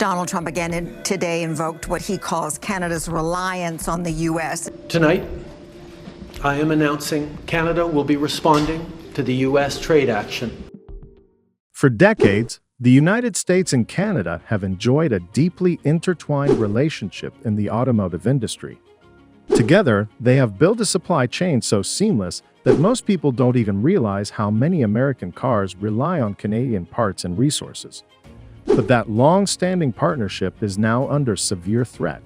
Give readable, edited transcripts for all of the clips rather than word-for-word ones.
Donald Trump again today invoked what he calls Canada's reliance on the U.S. Tonight, I am announcing Canada will be responding to the U.S. trade action. For decades, the United States and Canada have enjoyed a deeply intertwined relationship in the automotive industry. Together, they have built a supply chain so seamless that most people don't even realize how many American cars rely on Canadian parts and resources. But that long-standing partnership is now under severe threat.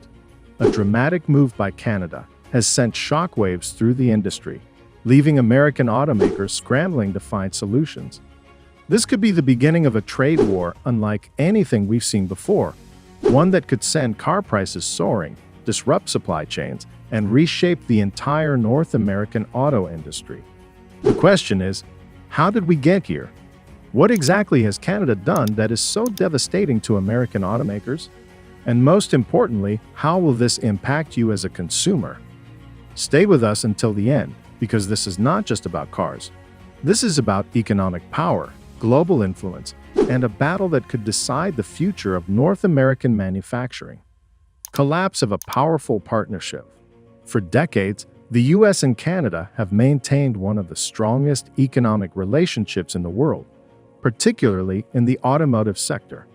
A dramatic move by Canada has sent shockwaves through the industry, leaving American automakers scrambling to find solutions. This could be the beginning of a trade war unlike anything we've seen before, one that could send car prices soaring, disrupt supply chains, and reshape the entire North American auto industry. The question is, how did we get here? What exactly has Canada done that is so devastating to American automakers? And most importantly, how will this impact you as a consumer? Stay with us until the end, because this is not just about cars. This is about economic power, global influence, and a battle that could decide the future of North American manufacturing. Collapse of a powerful partnership. For decades, the US and Canada have maintained one of the strongest economic relationships in the world, particularly in the automotive sector.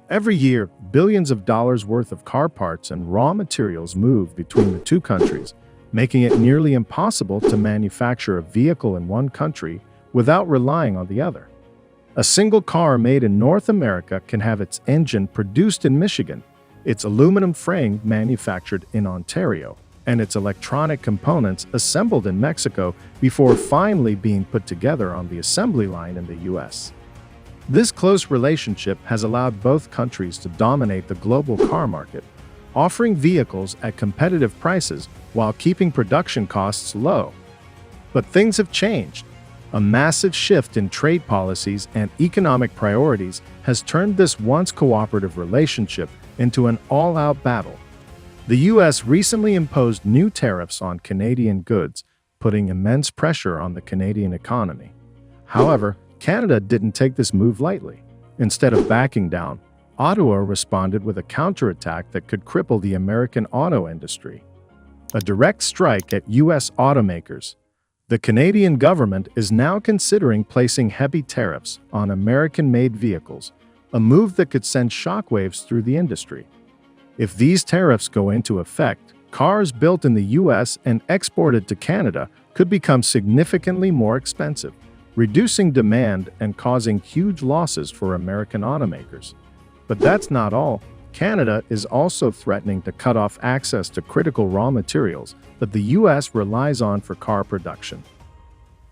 Every year, billions of dollars worth of car parts and raw materials move between the two countries, making it nearly impossible to manufacture a vehicle in one country without relying on the other. A single car made in North America can have its engine produced in Michigan, its aluminum frame manufactured in Ontario, and its electronic components assembled in Mexico before finally being put together on the assembly line in the US. This close relationship has allowed both countries to dominate the global car market, offering vehicles at competitive prices while keeping production costs low. But things have changed. A massive shift in trade policies and economic priorities has turned this once cooperative relationship into an all-out battle. The US recently imposed new tariffs on Canadian goods, putting immense pressure on the Canadian economy. However, Canada didn't take this move lightly. Instead of backing down, Ottawa responded with a counterattack that could cripple the American auto industry. A direct strike at US automakers. The Canadian government is now considering placing heavy tariffs on American-made vehicles, a move that could send shockwaves through the industry. If these tariffs go into effect, cars built in the US and exported to Canada could become significantly more expensive, reducing demand and causing huge losses for American automakers. But that's not all. Canada is also threatening to cut off access to critical raw materials that the US relies on for car production.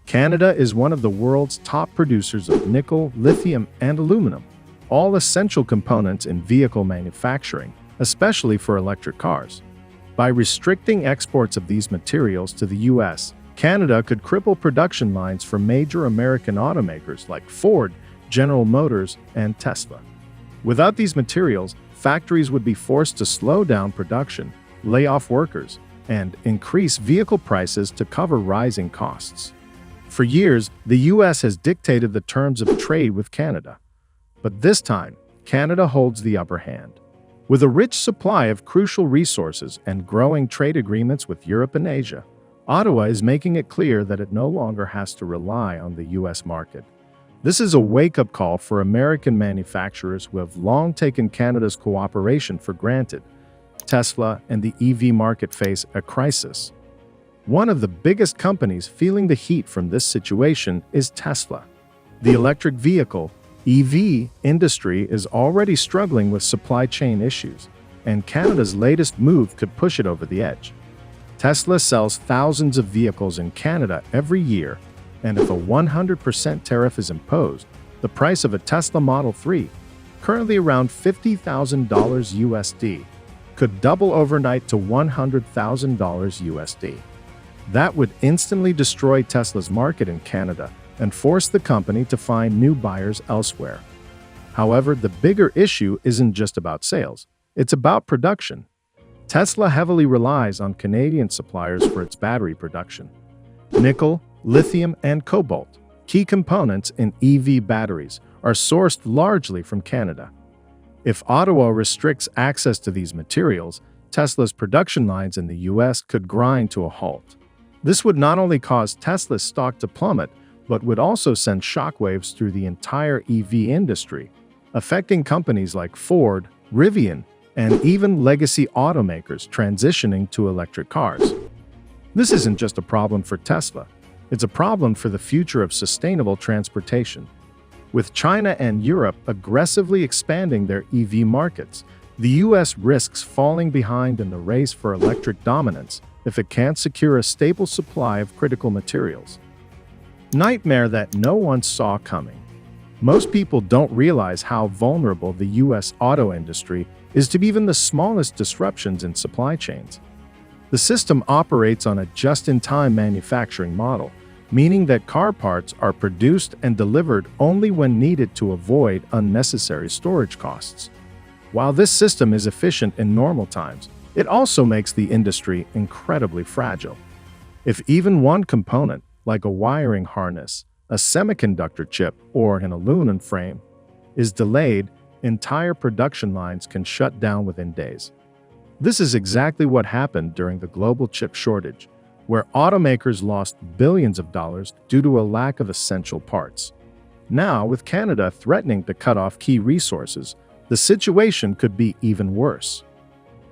Canada is one of the world's top producers of nickel, lithium, and aluminum, all essential components in vehicle manufacturing, especially for electric cars. By restricting exports of these materials to the US, Canada could cripple production lines for major American automakers like Ford, General Motors, and Tesla. Without these materials, factories would be forced to slow down production, lay off workers, and increase vehicle prices to cover rising costs. For years, the US has dictated the terms of trade with Canada. But this time, Canada holds the upper hand. With a rich supply of crucial resources and growing trade agreements with Europe and Asia, Ottawa is making it clear that it no longer has to rely on the US market. This is a wake-up call for American manufacturers who have long taken Canada's cooperation for granted. Tesla and the EV market face a crisis. One of the biggest companies feeling the heat from this situation is Tesla. The electric vehicle EV industry is already struggling with supply chain issues, and Canada's latest move could push it over the edge. Tesla sells thousands of vehicles in Canada every year, and if a 100% tariff is imposed, the price of a Tesla Model 3, currently around $50,000 USD, could double overnight to $100,000 USD. That would instantly destroy Tesla's market in Canada and force the company to find new buyers elsewhere. However, the bigger issue isn't just about sales, it's about production. Tesla heavily relies on Canadian suppliers for its battery production. Nickel, lithium, and cobalt, key components in EV batteries, are sourced largely from Canada. If Ottawa restricts access to these materials, Tesla's production lines in the US could grind to a halt. This would not only cause Tesla's stock to plummet, but would also send shockwaves through the entire EV industry, affecting companies like Ford, Rivian, and even legacy automakers transitioning to electric cars. This isn't just a problem for Tesla, it's a problem for the future of sustainable transportation. With China and Europe aggressively expanding their EV markets, the US risks falling behind in the race for electric dominance if it can't secure a stable supply of critical materials. Nightmare that no one saw coming. Most people don't realize how vulnerable the US auto industry is to even the smallest disruptions in supply chains. The system operates on a just-in-time manufacturing model, meaning that car parts are produced and delivered only when needed to avoid unnecessary storage costs. While this system is efficient in normal times, it also makes the industry incredibly fragile. If even one component, like a wiring harness, a semiconductor chip, or an aluminum frame, is delayed, entire production lines can shut down within days. This is exactly what happened during the global chip shortage, where automakers lost billions of dollars due to a lack of essential parts. Now, with Canada threatening to cut off key resources, the situation could be even worse.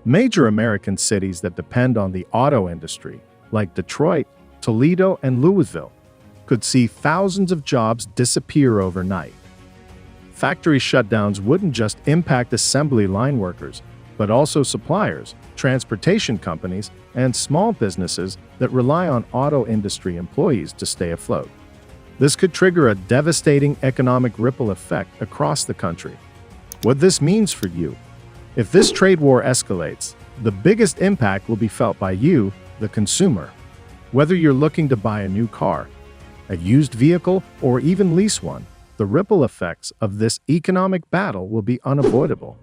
Major American cities that depend on the auto industry, like Detroit, Toledo, and Louisville, could see thousands of jobs disappear overnight. Factory shutdowns wouldn't just impact assembly line workers, but also suppliers, transportation companies, and small businesses that rely on auto industry employees to stay afloat. This could trigger a devastating economic ripple effect across the country. What this means for you: if this trade war escalates, the biggest impact will be felt by you, the consumer. Whether you're looking to buy a new car, a used vehicle, or even lease one, the ripple effects of this economic battle will be unavoidable.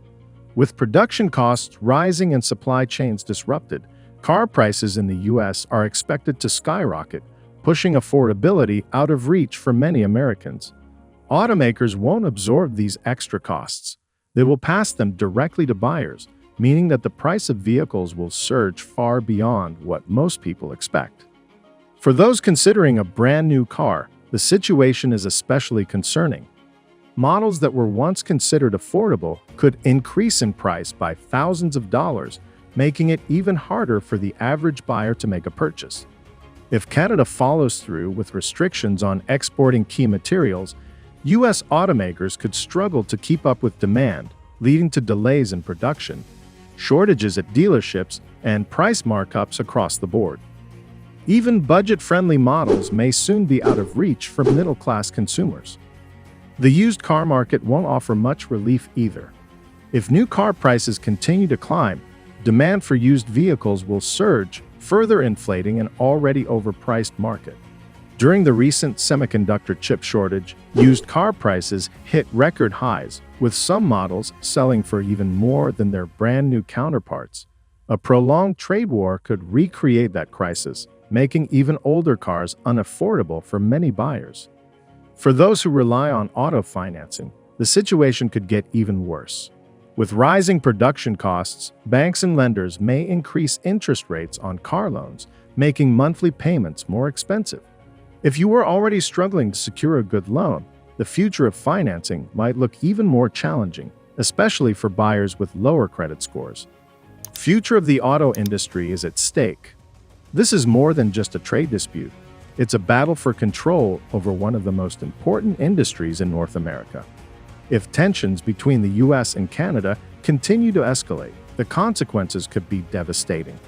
With production costs rising and supply chains disrupted, car prices in the US are expected to skyrocket, pushing affordability out of reach for many Americans. Automakers won't absorb these extra costs. They will pass them directly to buyers, meaning that the price of vehicles will surge far beyond what most people expect. For those considering a brand new car, the situation is especially concerning. Models that were once considered affordable could increase in price by thousands of dollars, making it even harder for the average buyer to make a purchase. If Canada follows through with restrictions on exporting key materials, U.S. automakers could struggle to keep up with demand, leading to delays in production, shortages at dealerships, and price markups across the board. Even budget-friendly models may soon be out of reach for middle-class consumers. The used car market won't offer much relief either. If new car prices continue to climb, demand for used vehicles will surge, further inflating an already overpriced market. During the recent semiconductor chip shortage, used car prices hit record highs, with some models selling for even more than their brand-new counterparts. A prolonged trade war could recreate that crisis, making even older cars unaffordable for many buyers. For those who rely on auto financing, the situation could get even worse. With rising production costs, banks and lenders may increase interest rates on car loans, making monthly payments more expensive. If you were already struggling to secure a good loan, the future of financing might look even more challenging, especially for buyers with lower credit scores. The future of the auto industry is at stake. This is more than just a trade dispute. It's a battle for control over one of the most important industries in North America. If tensions between the US and Canada continue to escalate, the consequences could be devastating.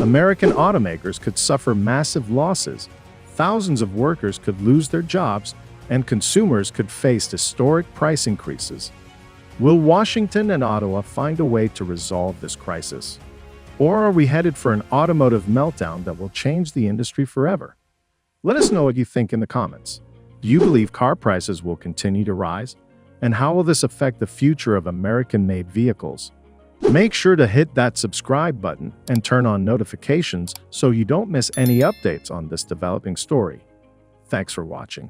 American automakers could suffer massive losses, thousands of workers could lose their jobs, and consumers could face historic price increases. Will Washington and Ottawa find a way to resolve this crisis? Or are we headed for an automotive meltdown that will change the industry forever? Let us know what you think in the comments. Do you believe car prices will continue to rise? And how will this affect the future of American-made vehicles? Make sure to hit that subscribe button and turn on notifications so you don't miss any updates on this developing story. Thanks for watching.